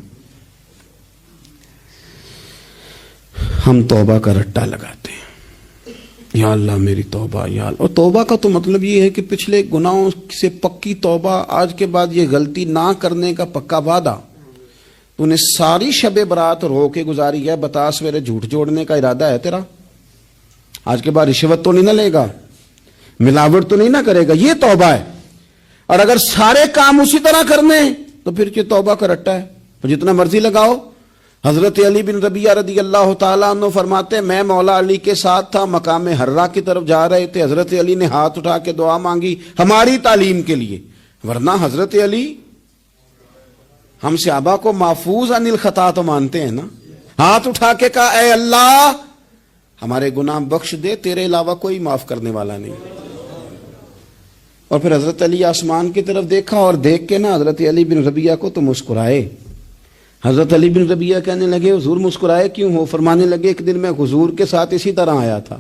[SPEAKER 3] ہم توبہ کا رٹا لگاتے ہیں، یا اللہ میری توبہ، یا اللہ. اور توبہ کا تو مطلب یہ ہے کہ پچھلے گناہوں سے پکی توبہ، آج کے بعد یہ غلطی نہ کرنے کا پکا وعدہ. تو نے ساری شب برات رو کے گزاری ہے، بتا سویرے جھوٹ جوڑنے کا ارادہ ہے تیرا؟ آج کے بعد رشوت تو نہیں نہ لے گا، ملاوٹ تو نہیں نہ کرے گا، یہ توبہ ہے. اور اگر سارے کام اسی طرح کرنے ہیں تو پھر یہ توبہ کا رٹا ہے، تو جتنا مرضی لگاؤ. حضرت علی بن ربیعہ رضی اللہ تعالیٰ عنہ فرماتے ہیں میں مولا علی کے ساتھ تھا، مقام حرہ کی طرف جا رہے تھے، حضرت علی نے ہاتھ اٹھا کے دعا مانگی ہماری تعلیم کے لیے، ورنہ حضرت علی ہم صحابہ کو محفوظ عن الخطا تو مانتے ہیں نا. ہاتھ اٹھا کے کہا اے اللہ ہمارے گناہ بخش دے، تیرے علاوہ کوئی معاف کرنے والا نہیں. اور پھر حضرت علی آسمان کی طرف دیکھا اور دیکھ کے نا حضرت علی بن ربیعہ کو تو مسکرائے. حضرت علی بن ربیعہ کہنے لگے حضور مسکرائے کیوں ہو؟ فرمانے لگے ایک دن میں حضور کے ساتھ اسی طرح آیا تھا،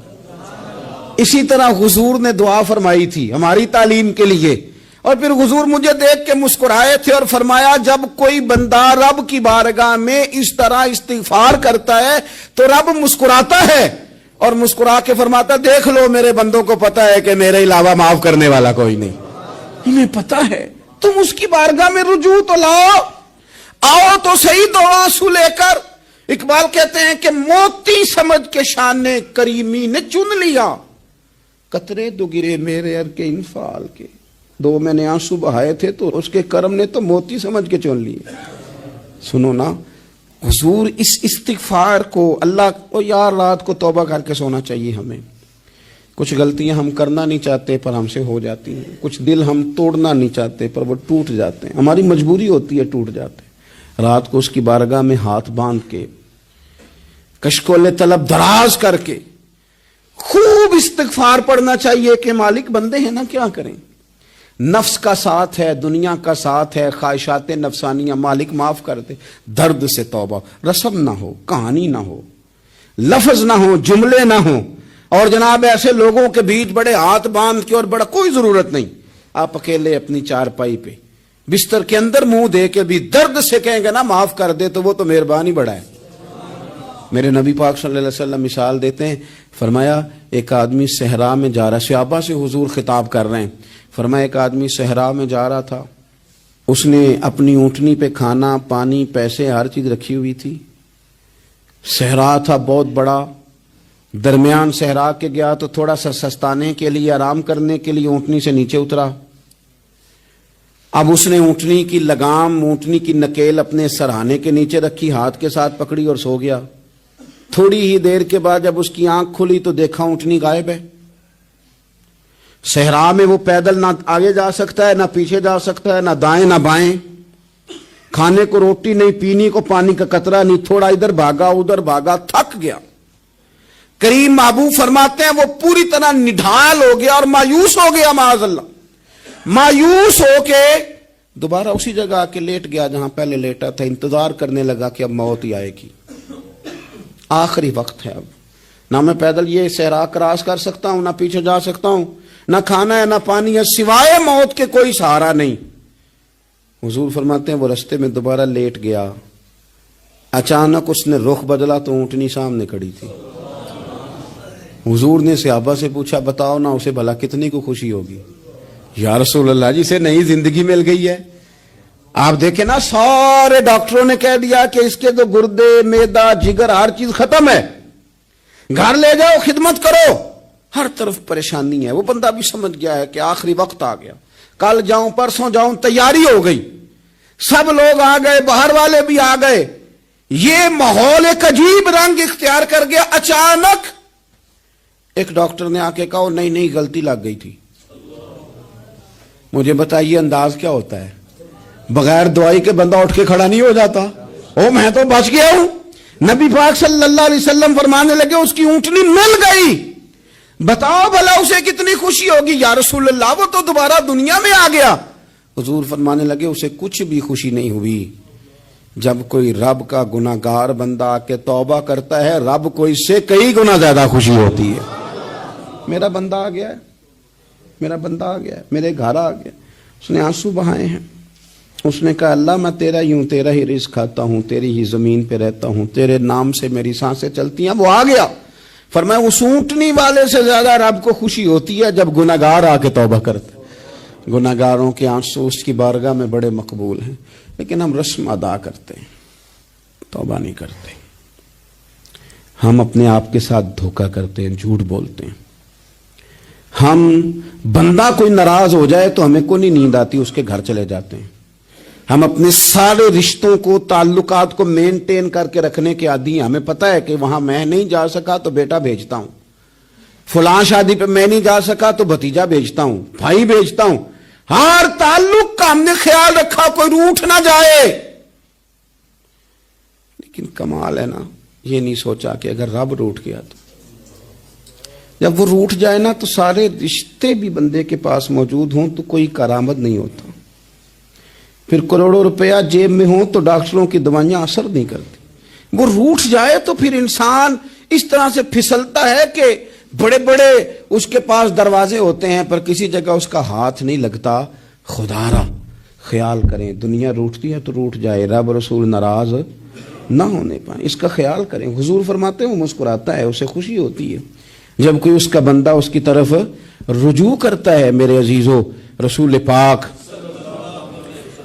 [SPEAKER 3] اسی طرح حضور نے دعا فرمائی تھی ہماری تعلیم کے لیے، اور پھر حضور مجھے دیکھ کے مسکرائے تھے اور فرمایا جب کوئی بندہ رب کی بارگاہ میں اس طرح استغفار کرتا ہے تو رب مسکراتا ہے اور مسکرا کے فرماتا دیکھ لو میرے بندوں کو پتا ہے کہ میرے علاوہ معاف کرنے والا کوئی نہیں. انہیں پتا ہے، تم اس کی بارگاہ میں رجوع تو لاؤ، آؤ تو صحیح دو آنسو لے کر. اقبال کہتے ہیں کہ موتی سمجھ کے شان کریمی نے چن لیا، قطرے دو گرے میرے ار کے انفال کے. دو میں نے آنسو بہائے تھے تو اس کے کرم نے تو موتی سمجھ کے چن لیے. سنو نا حضور اس استغفار کو اللہ کو یار رات کو توبہ کر کے سونا چاہیے. ہمیں کچھ غلطیاں ہم کرنا نہیں چاہتے پر ہم سے ہو جاتی ہیں، کچھ دل ہم توڑنا نہیں چاہتے پر وہ ٹوٹ جاتے ہیں، ہماری مجبوری ہوتی ہے ٹوٹ جاتے ہیں. رات کو اس کی بارگاہ میں ہاتھ باندھ کے کشکول طلب دراز کر کے خوب استغفار پڑھنا چاہیے کہ مالک بندے ہیں نا کیا کریں، نفس کا ساتھ ہے، دنیا کا ساتھ ہے، خواہشات نفسانیہ، مالک معاف کر دے. درد سے توبہ، رسم نہ ہو، کہانی نہ ہو، لفظ نہ ہو، جملے نہ ہو. اور جناب ایسے لوگوں کے بیچ بڑے ہاتھ باندھ کے اور بڑا کوئی ضرورت نہیں. آپ اکیلے اپنی چارپائی پہ بستر کے اندر منہ دے کے بھی درد سے کہیں گے نا معاف کر دے تو وہ تو مہربانی بڑا ہے. میرے نبی پاک صلی اللہ علیہ وسلم مثال دیتے ہیں، فرمایا ایک آدمی صحرا میں جا رہا، صحابہ سے حضور خطاب کر رہے ہیں، فرمایا ایک آدمی صحرا میں جا رہا تھا، اس نے اپنی اونٹنی پہ کھانا پانی پیسے ہر چیز رکھی ہوئی تھی. صحرا تھا بہت بڑا، درمیان صحرا کے گیا تو تھوڑا سا سستانے کے لیے آرام کرنے کے لیے اونٹنی سے نیچے اترا. اب اس نے اونٹنی کی لگام، اونٹنی کی نکیل اپنے سرہانے کے نیچے رکھی، ہاتھ کے ساتھ پکڑی اور سو گیا. تھوڑی ہی دیر کے بعد جب اس کی آنکھ کھلی تو دیکھا اونٹنی غائب ہے. صحرا میں وہ پیدل نہ آگے جا سکتا ہے، نہ پیچھے جا سکتا ہے، نہ دائیں نہ بائیں. کھانے کو روٹی نہیں، پینے کو پانی کا قطرہ نہیں، تھوڑا ادھر بھاگا ادھر بھاگا، تھک گیا. کریم محبوب فرماتے ہیں وہ پوری طرح نڈھال ہو گیا اور مایوس ہو گیا، معاذ اللہ. مایوس ہو کے دوبارہ اسی جگہ آ کے لیٹ گیا جہاں پہلے لیٹا تھا. انتظار کرنے لگا کہ اب موت ہی آئے گی، آخری وقت ہے. اب نہ میں پیدل یہ صحرا کراس کر سکتا ہوں، نہ پیچھے جا سکتا ہوں، نہ کھانا ہے نہ پانی ہے، سوائے موت کے کوئی سہارا نہیں. حضور فرماتے ہیں وہ رستے میں دوبارہ لیٹ گیا. اچانک اس نے رخ بدلا تو اونٹنی سامنے کھڑی تھی. حضور نے صحابہ سے پوچھا بتاؤ نا اسے بھلا کتنی کو خوشی ہوگی؟ یا رسول اللہ جسے نئی زندگی مل گئی ہے. آپ دیکھیں نا سارے ڈاکٹروں نے کہہ دیا کہ اس کے تو گردے میدا جگر ہر چیز ختم ہے، گھر لے جاؤ خدمت کرو. ہر طرف پریشانی ہے. وہ بندہ بھی سمجھ گیا ہے کہ آخری وقت آ گیا، کل جاؤں پرسوں جاؤں، تیاری ہو گئی، سب لوگ آ گئے، باہر والے بھی آ گئے. یہ ماحول ایک عجیب رنگ اختیار کر گیا. اچانک ایک ڈاکٹر نے آ کے کہا نہیں نہیں غلطی لگ گئی تھی. مجھے بتائیے انداز کیا ہوتا ہے؟ بغیر دوائی کے بندہ اٹھ کے کھڑا نہیں ہو جاتا. او میں تو بچ گیا ہوں. نبی پاک صلی اللہ علیہ وسلم فرمانے لگے اس کی اونٹنی مل گئی. بتاؤ بھلا اسے کتنی خوشی ہوگی. یا رسول اللہ وہ تو دوبارہ دنیا میں آ گیا. حضور فرمانے لگے اسے کچھ بھی خوشی نہیں ہوئی. جب کوئی رب کا گناہگار بندہ آ کے توبہ کرتا ہے، رب کو اس سے کئی گنا زیادہ خوشی ہوتی ہے. میرا بندہ آ گیا ہے، میرا بندہ آ گیا ہے، میرے گھر آ گیا. اس نے آنسو بہائے ہیں. اس نے کہا اللہ میں تیرا ہی رزق کھاتا ہوں، تیری ہی زمین پہ رہتا ہوں، تیرے نام سے میری سانسیں چلتی ہیں۔ وہ آ گیا، فرمایا اس اونٹنی والے سے زیادہ رب کو خوشی ہوتی ہے جب گناہگار آ کے توبہ کرتے۔ گناہگاروں کے آنسو اس کی بارگاہ میں بڑے مقبول ہیں، لیکن ہم رسم ادا کرتے ہیں، توبہ نہیں کرتے۔ ہم اپنے آپ کے ساتھ دھوکہ کرتے ہیں، جھوٹ بولتے ہیں۔ ہم بندہ کوئی ناراض ہو جائے تو ہمیں کو نہیں نیند آتی، اس کے گھر چلے جاتے ہیں۔ ہم اپنے سارے رشتوں کو، تعلقات کو مینٹین کر کے رکھنے کے عادی ہیں۔ ہمیں پتہ ہے کہ وہاں میں نہیں جا سکا تو بیٹا بھیجتا ہوں، فلاں شادی پہ میں نہیں جا سکا تو بھتیجا بھیجتا ہوں، بھائی بھیجتا ہوں۔ ہر تعلق کا ہم نے خیال رکھا کوئی روٹھ نہ جائے۔ لیکن کمال ہے نا، یہ نہیں سوچا کہ اگر رب روٹھ گیا تو جب وہ روٹھ جائے نا تو سارے رشتے بھی بندے کے پاس موجود ہوں تو کوئی کارآمد نہیں ہوتا۔ پھر کروڑوں روپیہ جیب میں ہوں تو ڈاکٹروں کی دوائیاں اثر نہیں کرتی۔ وہ روٹھ جائے تو پھر انسان اس طرح سے پھسلتا ہے کہ بڑے بڑے اس کے پاس دروازے ہوتے ہیں پر کسی جگہ اس کا ہاتھ نہیں لگتا۔ خدا را خیال کریں، دنیا روٹتی ہے تو روٹھ جائے، رب رسول ناراض نہ ہونے پائیں، اس کا خیال کریں۔ حضور فرماتے ہیں وہ مسکراتا ہے، اسے خوشی ہوتی ہے جب کوئی اس کا بندہ اس کی طرف رجوع کرتا ہے۔ میرے عزیزو، رسول پاک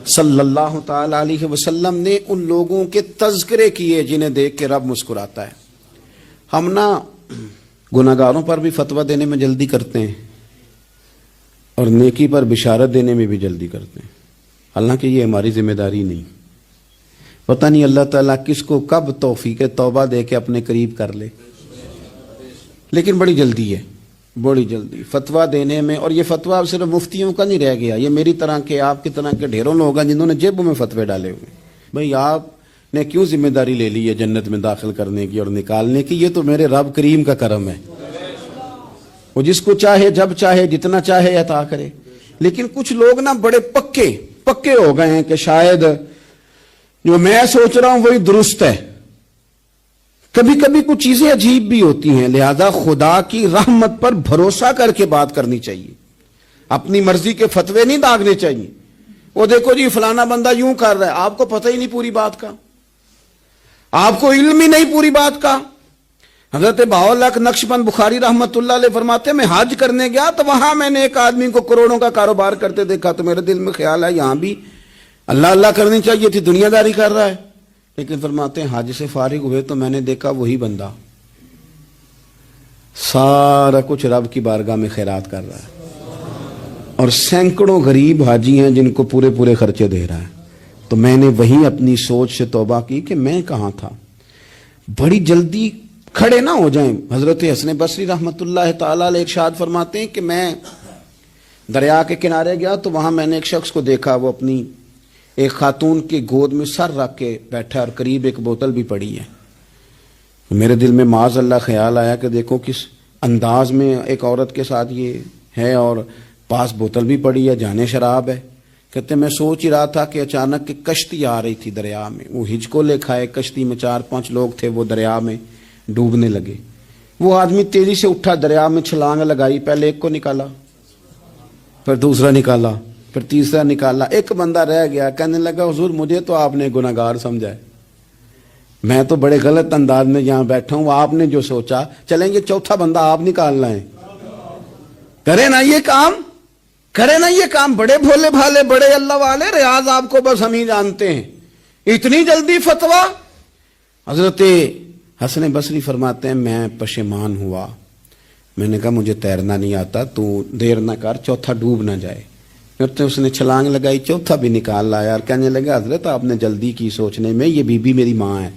[SPEAKER 3] صلی اللہ تعالی علیہ وسلم نے ان لوگوں کے تذکرے کیے جنہیں دیکھ کے رب مسکراتا ہے۔ ہم نا گناہگاروں پر بھی فتویٰ دینے میں جلدی کرتے ہیں اور نیکی پر بشارت دینے میں بھی جلدی کرتے ہیں، حالانکہ یہ ہماری ذمہ داری نہیں۔ پتہ نہیں اللہ تعالیٰ کس کو کب توفیق توبہ دے کے اپنے قریب کر لے، لیکن بڑی جلدی ہے، بڑی جلدی فتویٰ دینے میں۔ اور یہ فتویٰ صرف مفتیوں کا نہیں رہ گیا، یہ میری طرح کے، آپ کی طرح کے ڈھیروں لوگ ہیں جنہوں نے جیبوں میں فتوے ڈالے ہوئے۔ بھئی آپ نے کیوں ذمہ داری لے لی ہے جنت میں داخل کرنے کی اور نکالنے کی؟ یہ تو میرے رب کریم کا کرم ہے، وہ جس کو چاہے جب چاہے جتنا چاہے عطا کرے۔ لیکن کچھ لوگ نا بڑے پکے ہو گئے ہیں کہ شاید جو میں سوچ رہا ہوں وہی درست ہے۔ کبھی کبھی کچھ چیزیں عجیب بھی ہوتی ہیں، لہذا خدا کی رحمت پر بھروسہ کر کے بات کرنی چاہیے، اپنی مرضی کے فتوے نہیں داغنے چاہیے۔ وہ دیکھو جی فلانا بندہ یوں کر رہا ہے، آپ کو پتہ ہی نہیں پوری بات کا، آپ کو علم ہی نہیں پوری بات کا۔ حضرت بہاءاللہ نقشبند بخاری رحمت اللہ علیہ فرماتے ہیں میں حج کرنے گیا تو وہاں میں نے ایک آدمی کو کروڑوں کا کاروبار کرتے دیکھا تو میرے دل میں خیال ہے یہاں بھی اللہ اللہ کرنی چاہیے تھی، دنیا داری کر رہا ہے۔ لیکن فرماتے ہیں حج سے فارغ ہوئے تو میں نے دیکھا وہی بندہ سارا کچھ رب کی بارگاہ میں خیرات کر رہا ہے، اور سینکڑوں غریب حاجی ہیں جن کو پورے خرچے دے رہا ہے۔ تو میں نے وہی اپنی سوچ سے توبہ کی کہ میں کہاں تھا۔ بڑی جلدی کھڑے نہ ہو جائیں۔ حضرت حسن بصری رحمت اللہ تعالی علیہ ارشاد فرماتے ہیں کہ میں دریا کے کنارے گیا تو وہاں میں نے ایک شخص کو دیکھا، وہ اپنی ایک خاتون کی گود میں سر رکھ کے بیٹھا اور قریب ایک بوتل بھی پڑی ہے۔ میرے دل میں معاذ اللہ خیال آیا کہ دیکھو کس انداز میں ایک عورت کے ساتھ یہ ہے اور پاس بوتل بھی پڑی ہے، جانے شراب ہے۔ کہتے میں سوچ ہی رہا تھا کہ اچانک ایک کشتی آ رہی تھی دریا میں، وہ ہجکو لے کھائے، کشتی میں 4-5 لوگ تھے، وہ دریا میں ڈوبنے لگے۔ وہ آدمی تیزی سے اٹھا، دریا میں چھلانگ لگائی، پہلے ایک کو نکالا، پھر دوسرا نکالا، پھر تیسرا نکالا، ایک بندہ رہ گیا۔ کہنے لگا حضور مجھے تو آپ نے گناہگار سمجھا ہے، میں تو بڑے غلط انداز میں یہاں بیٹھا ہوں، آپ نے جو سوچا، چلیں گے چوتھا بندہ آپ نکالنا ہے، کرے نا یہ کام، کرے نا یہ کام۔ بڑے بھولے بھالے، بڑے اللہ والے، ریاض آپ کو بس ہم ہی جانتے ہیں، اتنی جلدی فتویٰ۔ حضرت حسن بصری فرماتے ہیں میں پشیمان ہوا، میں نے کہا مجھے تیرنا نہیں آتا، تو دیر نہ کر، چوتھا ڈوب نہ جائے۔ پھر تو اس نے چھلانگ لگائی، چوتھا بھی نکال لایا اور کہنے لگا حضرت آپ نے جلدی کی سوچنے میں، یہ بی بی میری ماں ہے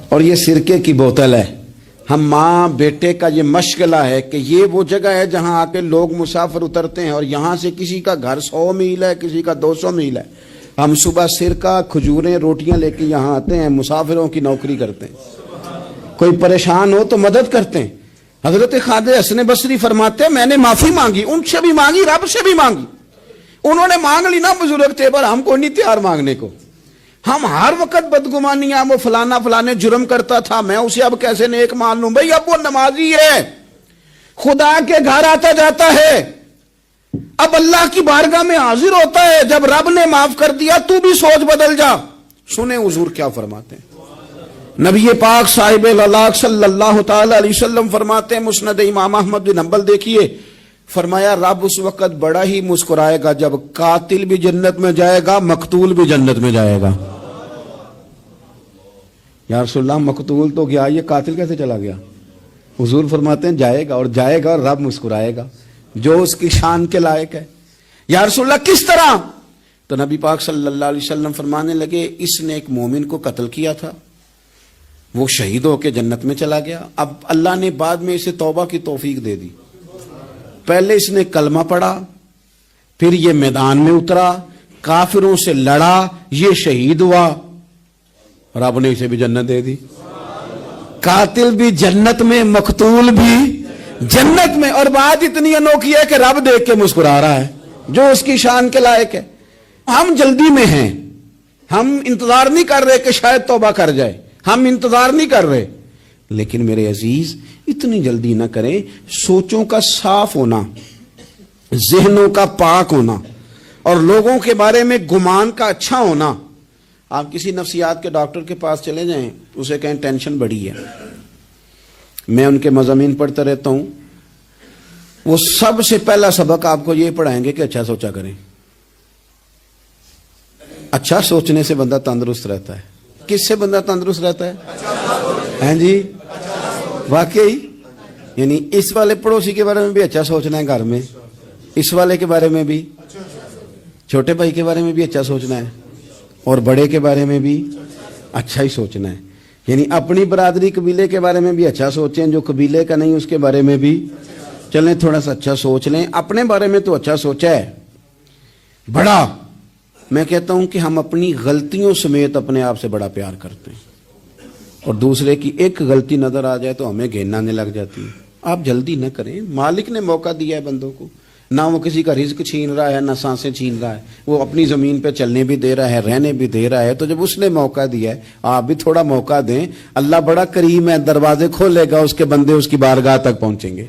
[SPEAKER 3] اور یہ سرکے کی بوتل ہے۔ ہم ماں بیٹے کا یہ مشغلہ ہے کہ یہ وہ جگہ ہے جہاں آ کے لوگ مسافر اترتے ہیں، اور یہاں سے کسی کا گھر 100 میل ہے، کسی کا 200 میل ہے۔ ہم صبح سرکہ، کھجوریں، روٹیاں لے کے یہاں آتے ہیں، مسافروں کی نوکری کرتے ہیں، کوئی پریشان ہو تو مدد کرتے ہیں۔ حضرت خواجہ حسن بصری فرماتے ہیں میں نے معافی مانگی، ان سے بھی مانگی، رب سے بھی مانگی۔ انہوں نے مانگ لی نا بزرگ تھے، پر ہم کو نہیں تیار مانگنے کو۔ ہم ہر وقت بدگمانیاں، وہ فلانے جرم کرتا تھا، میں اسے اب کیسے نیک مان لوں؟ بھئی اب وہ نمازی ہے، خدا کے گھر آتا جاتا ہے، اب اللہ کی بارگاہ میں حاضر ہوتا ہے، جب رب نے معاف کر دیا تو بھی سوچ بدل جا۔ سنیں حضور کیا فرماتے ہیں، نبی پاک صاحب الالاق صلی اللہ تعالی علیہ وسلم فرماتے ہیں، مسند امام احمد بن حنبل دیکھیے، فرمایا رب اس وقت بڑا ہی مسکرائے گا جب قاتل بھی جنت میں جائے گا، مقتول بھی جنت میں جائے گا۔ یا رسول اللہ مقتول تو گیا، یہ قاتل کیسے چلا گیا؟ حضور فرماتے ہیں جائے گا، اور جائے گا اور رب مسکرائے گا جو اس کی شان کے لائق ہے۔ یا رسول اللہ کس طرح؟ تو نبی پاک صلی اللہ علیہ وسلم فرمانے لگے اس نے ایک مومن کو قتل کیا تھا، وہ شہید ہو کے جنت میں چلا گیا، اب اللہ نے بعد میں اسے توبہ کی توفیق دے دی۔ پہلے اس نے کلمہ پڑھا، پھر یہ میدان میں اترا، کافروں سے لڑا، یہ شہید ہوا، رب نے اسے بھی جنت دے دی۔ قاتل بھی جنت میں، مقتول بھی جنت میں، اور بات اتنی انوکھی ہے کہ رب دیکھ کے مسکرا رہا ہے جو اس کی شان کے لائق ہے۔ ہم جلدی میں ہیں، ہم انتظار نہیں کر رہے کہ شاید توبہ کر جائے، ہم انتظار نہیں کر رہے، لیکن میرے عزیز اتنی جلدی نہ کریں۔ سوچوں کا صاف ہونا، ذہنوں کا پاک ہونا، اور لوگوں کے بارے میں گمان کا اچھا ہونا۔ آپ کسی نفسیات کے ڈاکٹر کے پاس چلے جائیں، اسے کہیں ٹینشن بڑی ہے، میں ان کے مضامین پڑھتا رہتا ہوں، وہ سب سے پہلا سبق آپ کو یہ پڑھائیں گے کہ اچھا سوچا کریں۔ اچھا سوچنے سے بندہ تندرست رہتا ہے۔ کس سے بندہ تندرست رہتا ہے؟ ہیں جی واقعی، یعنی اس والے پڑوسی کے بارے میں بھی اچھا سوچنا ہے گھر میں، اس والے کے بارے میں بھی، چھوٹے بھائی کے بارے میں بھی اچھا سوچنا ہے، اور بڑے کے بارے میں بھی اچھا ہی سوچنا ہے۔ یعنی اپنی برادری قبیلے کے بارے میں بھی اچھا سوچیں، جو قبیلے کا نہیں اس کے بارے میں بھی چلیں تھوڑا سا اچھا سوچ لیں۔ اپنے بارے میں تو اچھا سوچا ہے بڑا، میں کہتا ہوں کہ ہم اپنی غلطیوں سمیت اپنے آپ سے بڑا پیار کرتے ہیں، اور دوسرے کی ایک غلطی نظر آ جائے تو ہمیں گھن آنے لگ جاتی ہے۔ آپ جلدی نہ کریں، مالک نے موقع دیا ہے بندوں کو، نہ وہ کسی کا رزق چھین رہا ہے، نہ سانسیں چھین رہا ہے، وہ اپنی زمین پہ چلنے بھی دے رہا ہے، رہنے بھی دے رہا ہے، تو جب اس نے موقع دیا ہے آپ بھی تھوڑا موقع دیں۔ اللہ بڑا کریم ہے، دروازے کھولے گا، اس کے بندے اس کی بارگاہ تک پہنچیں گے۔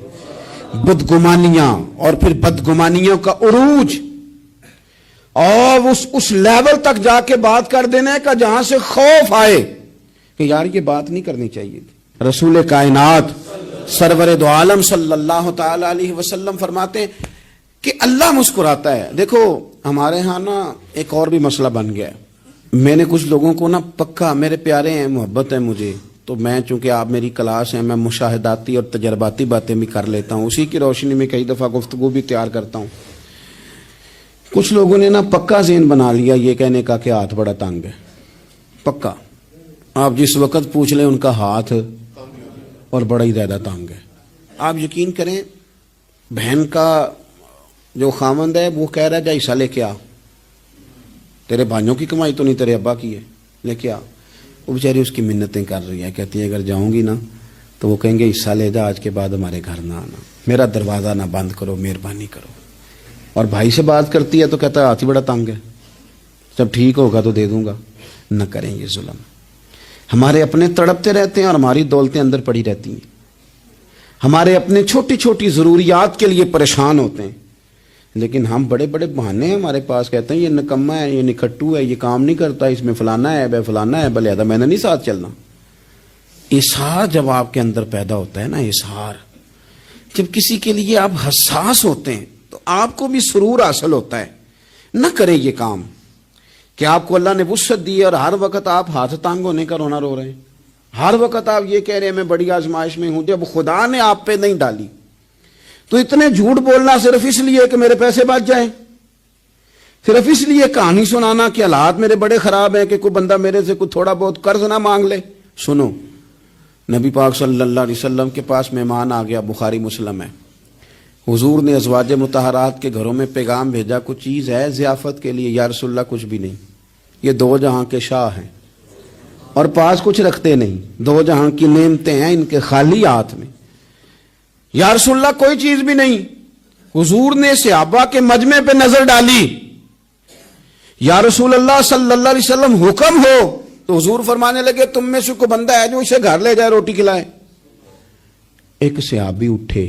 [SPEAKER 3] بدگمانیاں اور پھر بدگمانیوں کا عروج، اور اس لیول تک جا کے بات کر دینے کا جہاں سے خوف آئے کہ یار یہ بات نہیں کرنی چاہیے تھی۔ رسول کائنات سرور دو عالم صلی اللہ تعالی علیہ وسلم فرماتے ہیں کہ اللہ مسکراتا ہے۔ دیکھو ہمارے ہاں نا ایک اور بھی مسئلہ بن گیا ہے، میں نے کچھ لوگوں کو نا پکا، میرے پیارے ہیں، محبت ہے مجھے، تو میں چونکہ آپ میری کلاس ہیں، میں مشاہداتی اور تجرباتی باتیں بھی کر لیتا ہوں، اسی کی روشنی میں کئی دفعہ گفتگو بھی تیار کرتا ہوں۔ کچھ لوگوں نے نا پکا ذہن بنا لیا یہ کہنے کا کہ ہاتھ بڑا تنگ ہے، پکا، آپ جس وقت پوچھ لیں ان کا ہاتھ اور بڑا ہی زیادہ تنگ ہے۔ آپ یقین کریں، بہن کا جو خامند ہے وہ کہہ رہا ہے جا حصہ لے کے آ، تیرے بھائیوں کی کمائی تو نہیں، تیرے ابا کی ہے، لے کے آ۔ وہ بیچاری اس کی منتیں کر رہی ہے، کہتی ہے اگر جاؤں گی نا تو وہ کہیں گے حصہ لے جا، آج کے بعد ہمارے گھر نہ آنا، میرا دروازہ نہ بند کرو، مہربانی کرو۔ اور بھائی سے بات کرتی ہے تو کہتا ہے ہاتھ ہی بڑا تنگ ہے، جب ٹھیک ہوگا تو دے دوں گا۔ نہ کریں یہ ظلم، ہمارے اپنے تڑپتے رہتے ہیں اور ہماری دولتیں اندر پڑی رہتی ہیں، ہمارے اپنے چھوٹی چھوٹی ضروریات کے لیے پریشان ہوتے ہیں، لیکن ہم بڑے بڑے بہانے ہیں ہمارے پاس، کہتے ہیں یہ نکما ہے، یہ نکھٹو ہے، یہ کام نہیں کرتا، اس میں فلانا ہے، بے فلانا ہے، بلے میں نے نہیں ساتھ چلنا۔ اظہار جب آپ کے اندر پیدا ہوتا ہے نا، اظہار، جب کسی کے لیے آپ حساس ہوتے ہیں تو آپ کو بھی سرور حاصل ہوتا ہے۔ نہ کریں یہ کام کہ آپ کو اللہ نے وسعت دی ہے اور ہر وقت آپ ہاتھ تانگ ہونے کا رونا رو رہے ہیں، ہر وقت آپ یہ کہہ رہے ہیں میں بڑی آزمائش میں ہوں، جب خدا نے آپ پہ نہیں ڈالی تو اتنے جھوٹ بولنا صرف اس لیے کہ میرے پیسے بچ جائیں، صرف اس لیے کہانی سنانا کہ حالات میرے بڑے خراب ہیں کہ کوئی بندہ میرے سے کوئی تھوڑا بہت قرض نہ مانگ لے۔ سنو، نبی پاک صلی اللہ علیہ وسلم کے پاس مہمان آ گیا، بخاری مسلم ہے، حضور نے ازواج مطہرات کے گھروں میں پیغام بھیجا کچھ چیز ہے ضیافت کے لیے، یا رسول اللہ کچھ بھی نہیں، یہ دو جہاں کے شاہ ہیں اور پاس کچھ رکھتے نہیں، دو جہاں کی نعمتیں ہیں ان کے خالی ہاتھ میں، یا رسول اللہ کوئی چیز بھی نہیں۔ حضور نے صحابہ کے مجمع پہ نظر ڈالی، یا رسول اللہ صلی اللہ علیہ وسلم حکم ہو، تو حضور فرمانے لگے تم میں سے کوئی بندہ ہے جو اسے گھر لے جائے روٹی کھلائے۔ ایک صحابی اٹھے،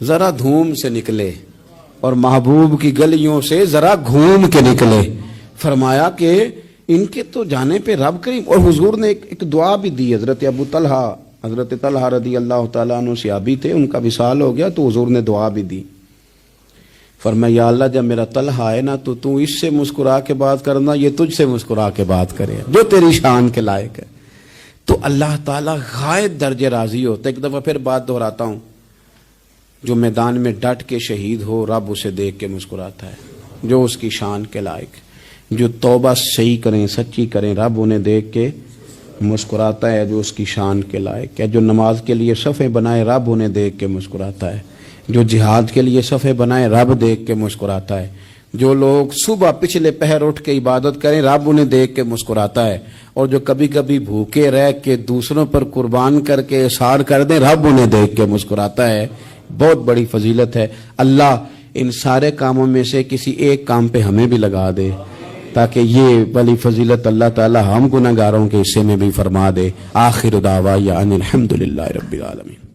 [SPEAKER 3] ذرا دھوم سے نکلے اور محبوب کی گلیوں سے ذرا گھوم کے نکلے. فرمایا کہ ان کے تو جانے پہ رب کریم. اور حضور نے ایک دعا بھی دی. حضرت طلحہ رضی اللہ تعالیٰ عنہ صحابی تھے, ان کا وصال ہو گیا تو حضور نے دعا بھی دی. فرمایا یا اللہ جب میرا طلحہ آئے نا تو اس سے مسکرا کے بات کرنا, یہ تجھ سے مسکرا کے بات کرے جو تیری شان کے لائق ہے. تو اللہ تعالیٰ غائب درجے راضی ہوتا ہے. ایک دفعہ پھر بات دہراتا ہوں, جو میدان میں ڈٹ کے شہید ہو رب اسے دیکھ کے مسکراتا ہے جو اس کی شان کے لائق. جو توبہ صحیح کریں سچی کریں رب انہیں دیکھ کے مسکراتا ہے جو اس کی شان کے لائق ہے. جو نماز کے لیے صفیں بنائے رب انہیں دیکھ کے مسکراتا ہے. جو جہاد کے لیے صفیں بنائے رب دیکھ کے مسکراتا ہے. جو لوگ صبح پچھلے پہر اٹھ کے عبادت کریں رب انہیں دیکھ کے مسکراتا ہے. اور جو کبھی کبھی بھوکے رہ کے دوسروں پر قربان کر کے اثار کر دیں رب انہیں دیکھ کے مسکراتا ہے. بہت بڑی فضیلت ہے. اللہ ان سارے کاموں میں سے کسی ایک کام پہ ہمیں بھی لگا دے تاکہ یہ بڑی فضیلت اللہ تعالی ہم گناہگاروں کے حصے میں بھی فرما دے. آخر دعوانا ان الحمدللہ رب العالمین.